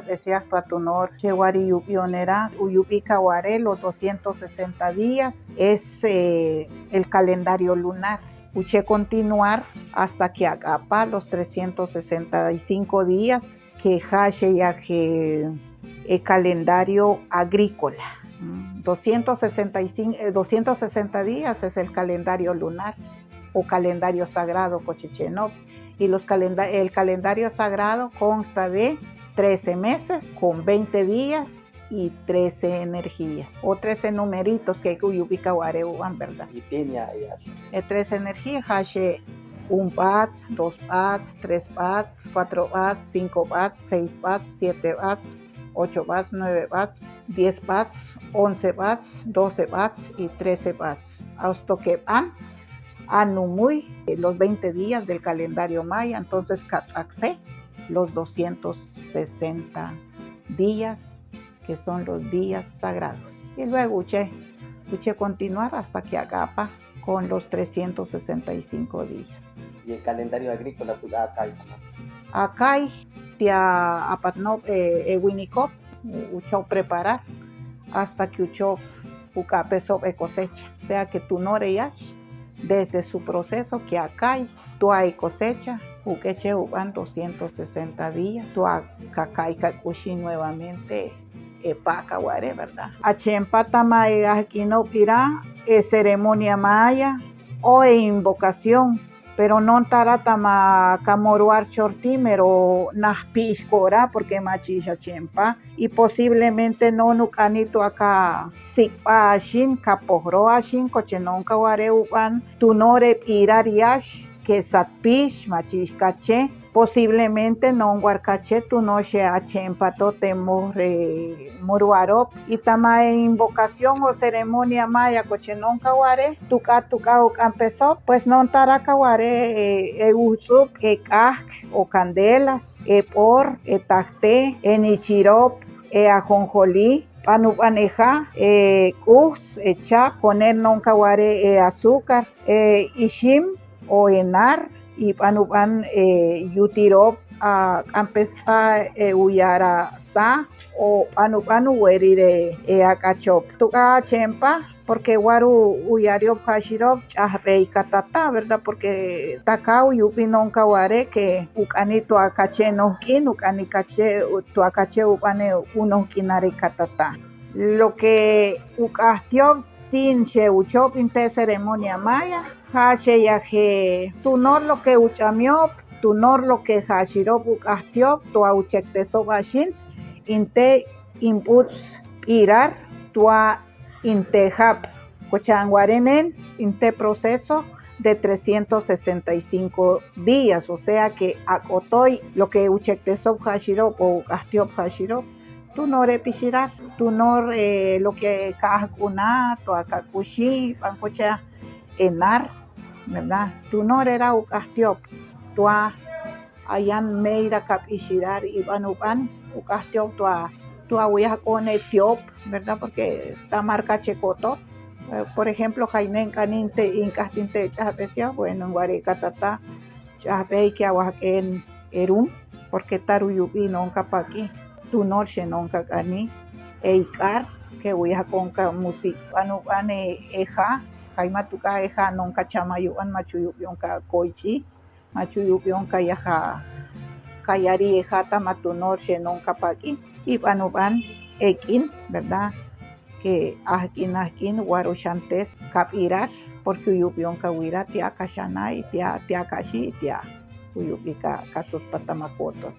decías para tu honor, Chewari Yupionera, Uyupika Guare, los 260 días, es el calendario lunar. Uche continuar hasta que agapa los 365 días, que hache ya que el calendario agrícola. 260 días es el calendario lunar o calendario sagrado Cochichenop. Y el calendario sagrado consta de 13 meses con 20 días y 13 energías, o 13 numeritos que uyubica guareuan, ¿verdad? Y tiene 13 energías, hace 1 bats, 2 bats, 3 bats, 4 bats, 5 bats, 6 bats, 7 bats, 8 bats, 9 bats, 10 bats, 11 bats, 12 bats y 13 bats. Hasta que van Anumuy, los 20 días del calendario maya, entonces Katsaxe, los 260 días, que son los días sagrados. Y luego Uche continuar hasta que agapa con los 365 días. ¿Y el calendario agrícola tu acá? Acá tia apatno ewinikop, Ucho preparar hasta que Ucho ucapeso cosecha, o sea que tu noreyash desde su proceso que acá tu hay cosecha, uqueche uban 260 días, tu acá kakushi nuevamente paca guare, ¿verdad? Achempatama aquí no pirá ceremonia maya o invocación, pero no taratama camoruar chortímero naspishcora porque machisha chempa y posiblemente no nucanito acá sikpa ashin capohro ashin cochenonca guareuban tunore irariash que satpish machishcache posiblemente no guarcache tu noche achempato temor moruarop y tama invocación o ceremonia maya cochenonca guare tuca empezó pues no taraca guare usup o candelas por tacte enichirop ajonjolí panupaneja echa poner nonca guare azúcar ishim o enar y panupan yutirop a empezar uyara sa o panupanu werire akachop tuka chempa porque guaru uyario kashirop chahpei katata, ¿verdad? Porque takau yupi nonca guare que ukanito akache nohkin ukanikache tu akache upane unohkinari katata. Lo que ukastiop tinche uchop inte ceremonia maya hache yaje tunor lo que uchamiop tunor lo que hashirop ukastiop tu auchekteso bashin inte imputs irar tua intejap cochanguarenen inte proceso de 365 días, o sea que akotoy lo que uchekteso hashirop o ukastiop hashirop tunore pishirar, tunor lo que kahakuna, toakakushi, pancocha enar, ¿verdad? Tunor era ukastiop, tua ayan meira kapishirar y banupan ukastiop tua uyakone tiop, ¿verdad? Porque ta marca checoto, por ejemplo, jainen kaninte inkastinte chapesia, bueno, en guaricatata chapei que aguaken erum, porque taruyupi nonca pa aquí. Tu noche nonca cani eikar que voy a conca música no ane eja jaima tuka eja nonca chamayuan machuyupionca koichi machuyupionca yaja kayari eja tama tu noche nonca paqui y panuban ekin, ¿verdad? Que akin guaro chantes capirar porque uyupionca huira tia kashanai tia kashi tia uyupika kasus patamakoto.